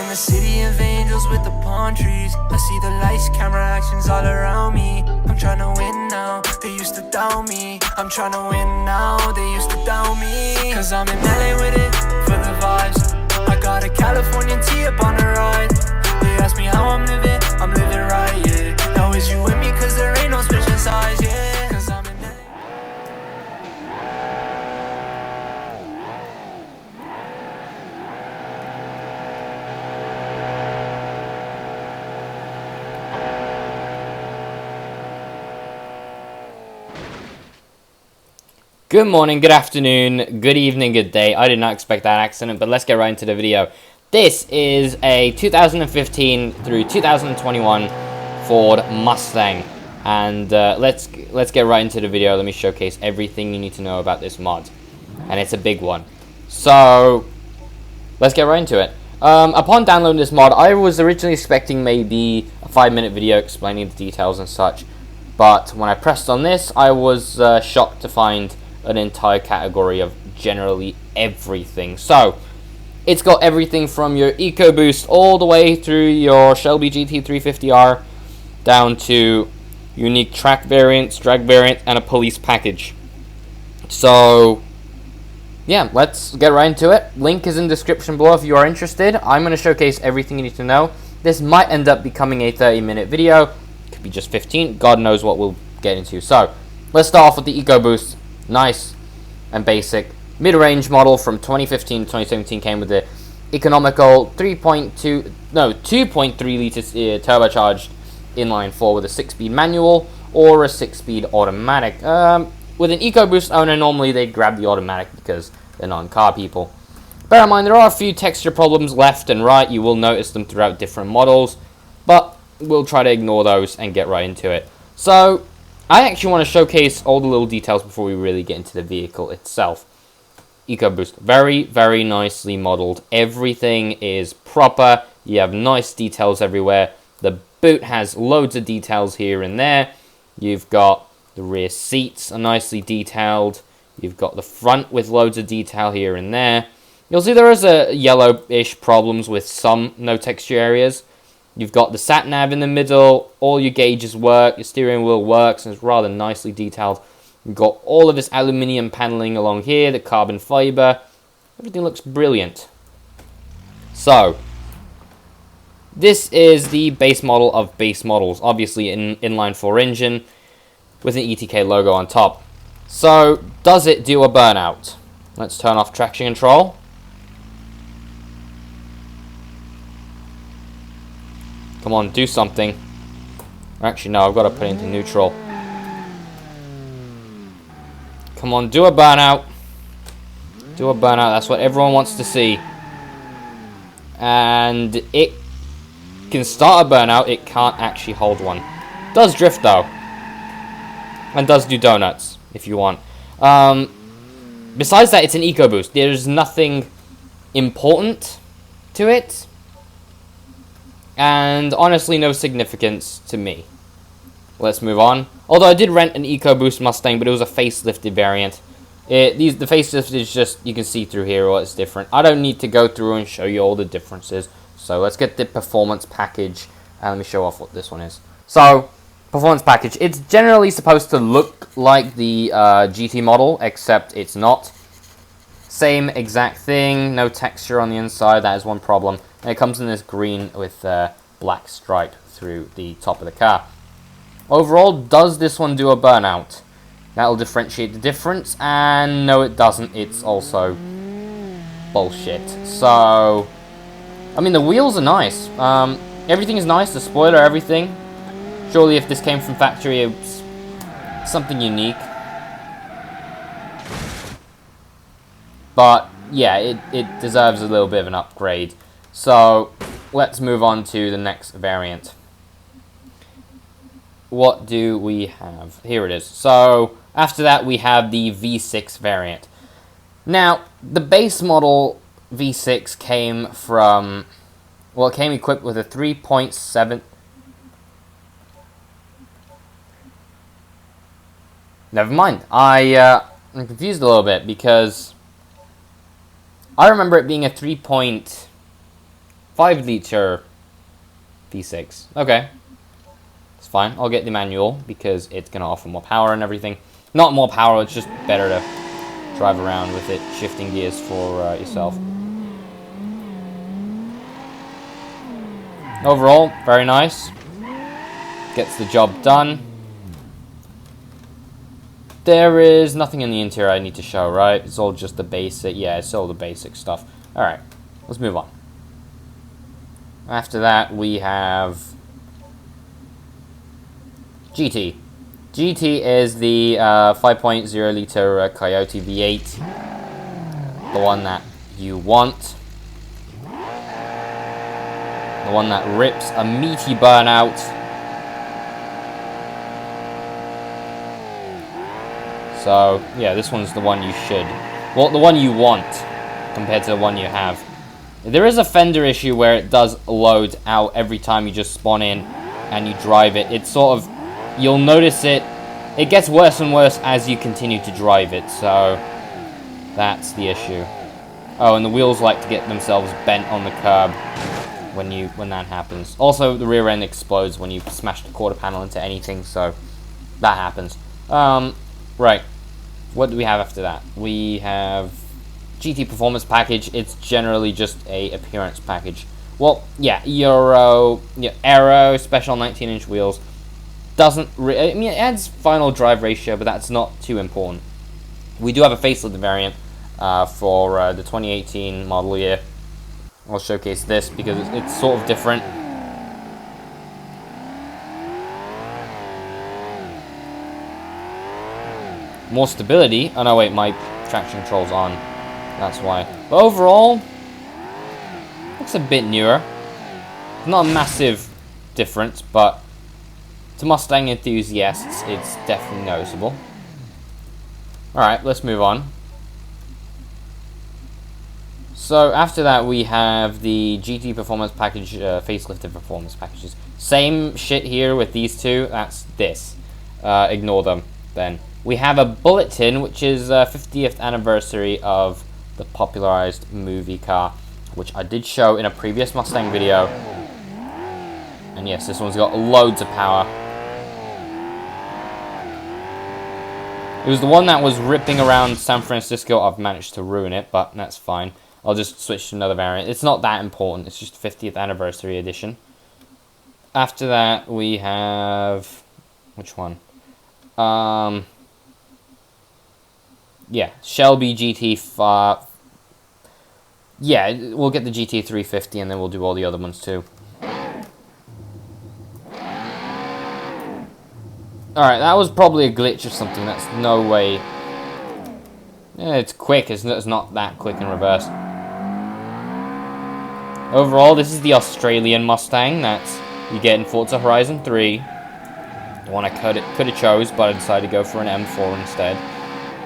the city of angels with the palm trees. I see the lights, camera actions all around me. I'm trying to win now, they used to doubt me. I'm trying to win now, they used to doubt me. Cause I'm in LA with it, for the vibes. I got a Californian tee up on the ride. They ask me how I'm living right, yeah. Now is you with me cause there ain't no switching sides, yeah. Cause I'm in LA. Good morning, good afternoon, good evening, good day. I did not expect that accident, but let's get right into the video. This is a 2015 through 2021 Ford Mustang, and let's get right into the video. Let me showcase everything you need to know about this mod, and it's a big one. So let's get right into it. Upon downloading this mod, I was originally expecting maybe a 5-minute video explaining the details and such, but when I pressed on this, I was shocked to find an entire category of generally everything. So it's got everything from your EcoBoost all the way through your Shelby Gt5 down to unique track variants, drag variants, and a police package. So yeah, let's get right into it. Link is in the description below if you are interested. I'm going to showcase everything you need to know. This might end up becoming a 30-minute video. Could be just 15. God knows what we'll get into. So let's start off with the EcoBoost. Nice and basic mid-range model from 2015 to 2017 came with the economical 2.3 liters turbocharged inline 4 with a 6-speed manual or a 6-speed automatic. With an EcoBoost owner, normally they'd grab the automatic because they're non-car people. Bear in mind, there are a few texture problems left and right. You will notice them throughout different models, but we'll try to ignore those and get right into it. So I actually want to showcase all the little details before we really get into the vehicle itself. EcoBoost, very, very nicely modeled. Everything is proper. You have nice details everywhere. The boot has loads of details here and there. You've got the rear seats are nicely detailed. You've got the front with loads of detail here and there. You'll see there is a yellowish problems with some no texture areas. You've got the sat-nav in the middle, all your gauges work, your steering wheel works, and it's rather nicely detailed. You've got all of this aluminium paneling along here, the carbon fiber. Everything looks brilliant. So this is the base model of base models, obviously an inline 4 engine with an ETK logo on top. So does it do a burnout? Let's turn off traction control. Come on, do something. Actually, no, I've got to put it into neutral. Come on, do a burnout. Do a burnout. That's what everyone wants to see. And it can start a burnout. It can't actually hold one. Does drift, though. And does do donuts, if you want. Besides that, it's an EcoBoost. There's nothing important to it. And honestly, no significance to me. Let's move on. Although I did rent an EcoBoost Mustang, but it was a facelifted variant. The facelift is just, you can see through here what's different. I don't need to go through and show you all the differences. So let's get the performance package. And let me show off what this one is. So, performance package. It's generally supposed to look like the GT model, except it's not. Same exact thing, no texture on the inside, that is one problem. And it comes in this green with black stripe through the top of the car. Overall, does this one do a burnout? That'll differentiate the difference, and no it doesn't, it's also bullshit. So, I mean the wheels are nice, everything is nice, the spoiler, everything. Surely if this came from factory, it's something unique. But yeah, it deserves a little bit of an upgrade. So let's move on to the next variant. What do we have? Here it is. So after that we have the V6 variant. Now the base model V6 came from, well, it came equipped with a 3.7. Never mind. I'm confused a little bit because I remember it being a 3.5 5-liter V6. Okay. It's fine. I'll get the manual because it's going to offer more power and everything. Not more power, it's just better to drive around with it, shifting gears for yourself. Overall, very nice. Gets the job done. There is nothing in the interior I need to show, right? It's all just the basic. Yeah, it's all the basic stuff. Alright, let's move on. After that, we have GT. GT is the 5.0 liter Coyote V8. The one that you want. The one that rips a meaty burnout. So, yeah, this one's the one you should. Well, the one you want compared to the one you have. There is a Fender issue where it does load out every time you just spawn in and you drive it. It's sort of, you'll notice it. It gets worse and worse as you continue to drive it, so that's the issue. Oh, and the wheels like to get themselves bent on the curb when that happens. Also, the rear end explodes when you smash the quarter panel into anything, so that happens. Right. What do we have after that? We have GT Performance Package. It's generally just a appearance package. Well, yeah, Aero, special 19-inch wheels. I mean, it adds final drive ratio, but that's not too important. We do have a facelift variant for the 2018 model year. I'll showcase this because it's sort of different. More stability. Oh no, wait, my traction control's on. That's why. But overall, looks a bit newer. Not a massive difference, but to Mustang enthusiasts, it's definitely noticeable. Alright, let's move on. So after that, we have the GT Performance Package, facelifted performance packages. Same shit here with these two. That's this. Ignore them then. We have a Bulletin, which is 50th anniversary of the popularized movie car, which I did show in a previous Mustang video. And yes, this one's got loads of power. It was the one that was ripping around San Francisco. I've managed to ruin it, but that's fine. I'll just switch to another variant. It's not that important. It's just 50th anniversary edition. After that, we have... which one? Yeah, Shelby Gt5. Yeah, we'll get the GT350 and then we'll do all the other ones too. Alright, that was probably a glitch or something. That's no way. Yeah, it's quick. It's not that quick in reverse. Overall, this is the Australian Mustang that you get in Forza Horizon 3. The one I could have chose, but I decided to go for an M4 instead.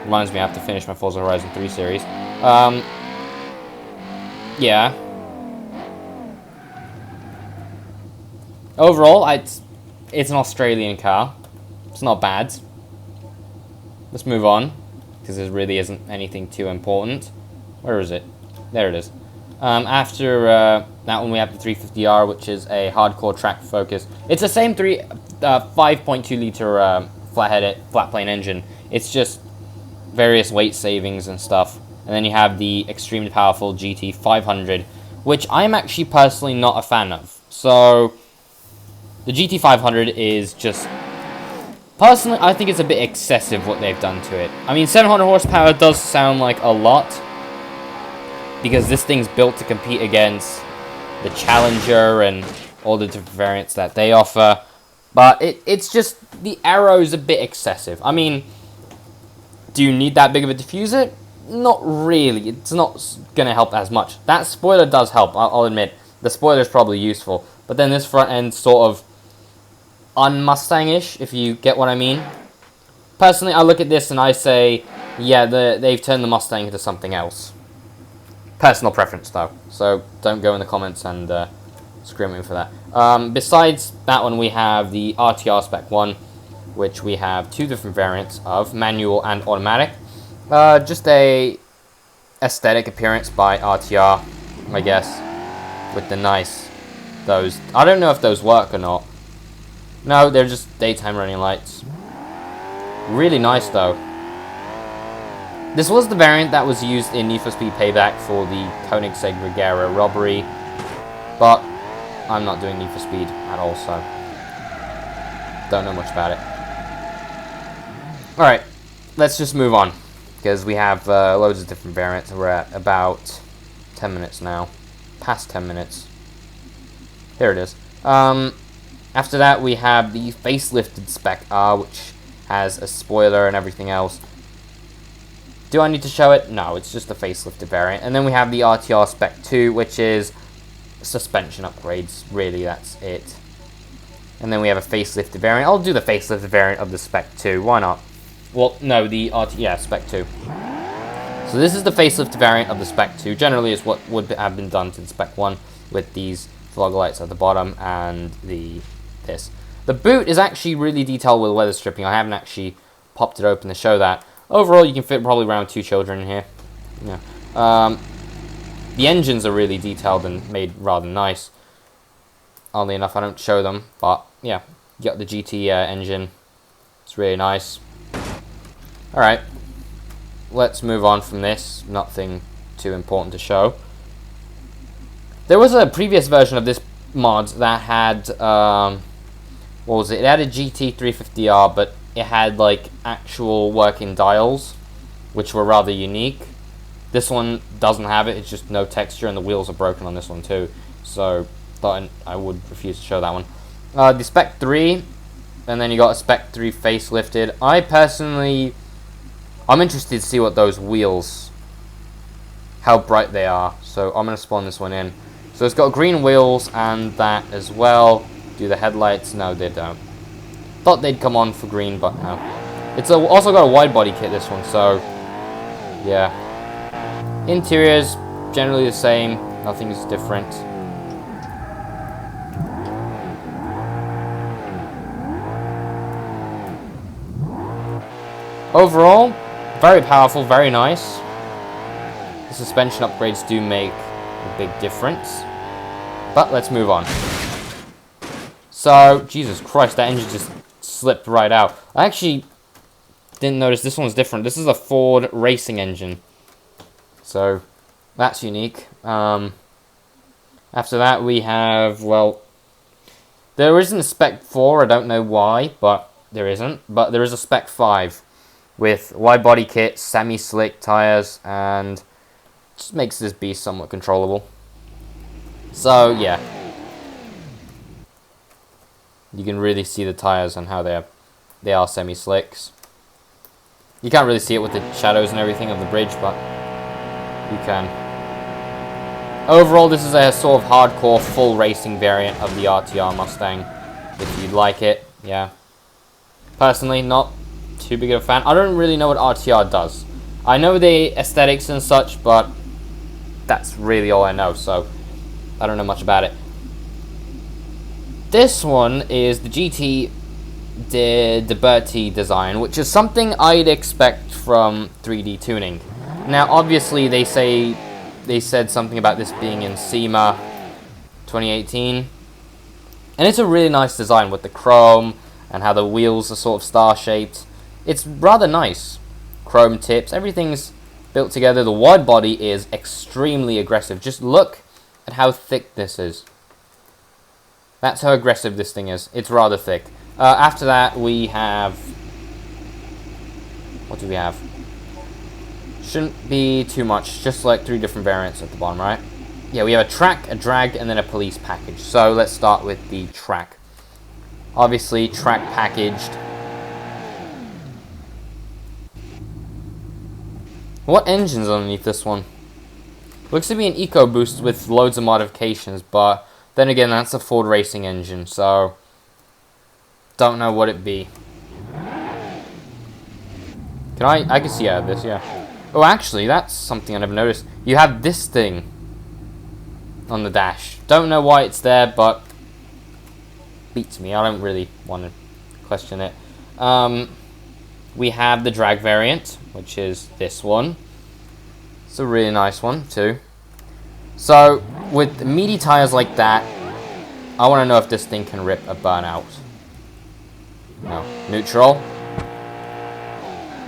Reminds me I have to finish my Forza Horizon 3 series. Yeah. Overall, it's an Australian car. It's not bad. Let's move on, because there really isn't anything too important. Where is it? There it is. After that one, we have the 350R, which is a hardcore track focus. It's the same 5.2 liter flat plane engine. It's just various weight savings and stuff. And then you have the extremely powerful GT500, which I'm actually personally not a fan of. So the GT500 is just... personally, I think it's a bit excessive what they've done to it. I mean, 700 horsepower does sound like a lot, because this thing's built to compete against the Challenger and all the different variants that they offer. But it's just, the Aero's a bit excessive. I mean, do you need that big of a diffuser? Not really. It's not going to help as much. That spoiler does help, I'll admit. The spoiler's probably useful. But then this front end sort of un-Mustang-ish, if you get what I mean. Personally, I look at this and I say, yeah, they've turned the Mustang into something else. Personal preference, though. So don't go in the comments and scream at me for that. Besides that one, we have the RTR Spec 1, which we have two different variants of, manual and automatic. Just a aesthetic appearance by RTR, I guess. with the those. I don't know if those work or not. No, they're just daytime running lights. Really nice though. This was the variant that was used in Need for Speed Payback for the Koenigsegg Regera robbery, but I'm not doing Need for Speed at all, so don't know much about it. Alright, let's just move on, because we have loads of different variants. We're at about 10 minutes now. Past 10 minutes. Here it is. After that, we have the facelifted Spec R, which has a spoiler and everything else. Do I need to show it? No, it's just a facelifted variant. And then we have the RTR Spec 2, which is suspension upgrades. Really, that's it. And then we have a facelifted variant. I'll do the facelifted variant of the Spec 2. Why not? Well, no, Spec 2. So this is the facelifted variant of the Spec 2. Generally, it's what would have been done to the Spec 1 with these fog lights at the bottom and this. The boot is actually really detailed with weather stripping. I haven't actually popped it open to show that. Overall, you can fit probably around 2 children in here. Yeah. The engines are really detailed and made rather nice. Oddly enough, I don't show them, but yeah, you got the GT engine. It's really nice. Alright, let's move on from this. Nothing too important to show. There was a previous version of this mod that had, what was it? It had a GT350R, but it had like actual working dials, which were rather unique. This one doesn't have it. It's just no texture, and the wheels are broken on this one too. So thought I would refuse to show that one. The Spec 3, and then you got a Spec 3 facelifted. I'm interested to see what those wheels, how bright they are. So I'm gonna spawn this one in. So it's got green wheels and that as well. Do the headlights? No, they don't. Thought they'd come on for green, but no. It's also got a wide body kit, this one, so yeah. Interiors, generally the same. Nothing is different. Overall, very powerful, very nice. The suspension upgrades do make a big difference. But let's move on. So, Jesus Christ, that engine just slipped right out. I actually didn't notice this one's different. This is a Ford racing engine. So, that's unique. After that, we have, well, there isn't a Spec 4. I don't know why, but there isn't. But there is a Spec 5 with wide body kit, semi-slick tires, and just makes this beast somewhat controllable. So, yeah. You can really see the tires and how they are semi-slicks. You can't really see it with the shadows and everything of the bridge, but you can. Overall, this is a sort of hardcore full racing variant of the RTR Mustang, if you'd like it, yeah. Personally, not too big of a fan. I don't really know what RTR does. I know the aesthetics and such, but that's really all I know, so I don't know much about it. This one is the GT de Bertie design, which is something I'd expect from 3D tuning. Now, obviously, they said something about this being in SEMA 2018, and it's a really nice design with the chrome and how the wheels are sort of star-shaped. It's rather nice. Chrome tips, everything's built together. The wide body is extremely aggressive. Just look at how thick this is. That's how aggressive this thing is. It's rather thick. After that, we have... What do we have? Shouldn't be too much. Just like 3 different variants at the bottom, right? Yeah, we have a track, a drag, and then a police package. So let's start with the track. Obviously, track packaged. What engine's underneath this one? Looks to be an EcoBoost with loads of modifications, but then again, that's a Ford racing engine, so don't know what it be. Can I can see out of this, yeah. Oh, actually, that's something I never noticed. You have this thing on the dash. Don't know why it's there, but beats me. I don't really want to question it. We have the drag variant, which is this one. It's a really nice one, too. So, with meaty tires like that, I want to know if this thing can rip a Burnout. No. Neutral.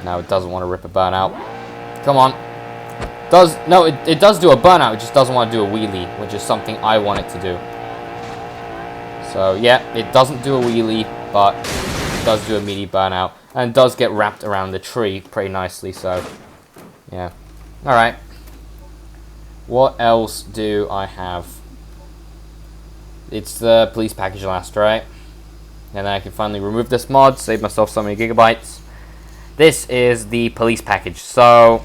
No, it doesn't want to rip a Burnout. Come on. No, it does do a Burnout, it just doesn't want to do a wheelie, which is something I want it to do. So, yeah, it doesn't do a wheelie, but it does do a meaty Burnout. And it does get wrapped around the tree pretty nicely, so, yeah. Alright. What else do I have? It's the police package last, right? And then I can finally remove this mod, save myself so many gigabytes. This is the police package. So,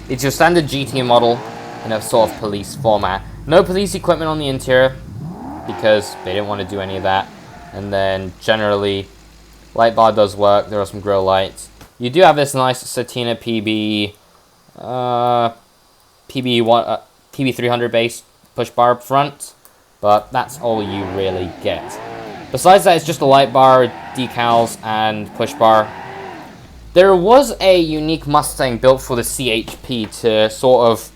it's your standard GT model in a sort of police format. No police equipment on the interior, because they didn't want to do any of that. And then, generally, light bar does work. There are some grill lights. You do have this nice Satina PB300 base push bar up front, but that's all you really get. Besides that, it's just a light bar, decals, and push bar. There was a unique Mustang built for the CHP to sort of,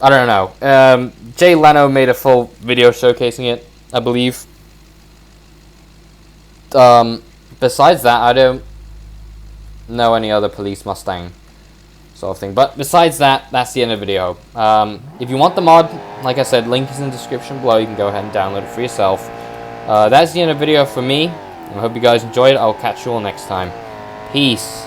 I don't know. Jay Leno made a full video showcasing it, I believe. Besides that, I don't know any other police Mustang sort of thing. But besides that, that's the end of the video. If you want the mod, like I said, link is in the description below. You can go ahead and download it for yourself. That's the end of the video for me. I hope you guys enjoyed it. I'll catch you all next time. Peace.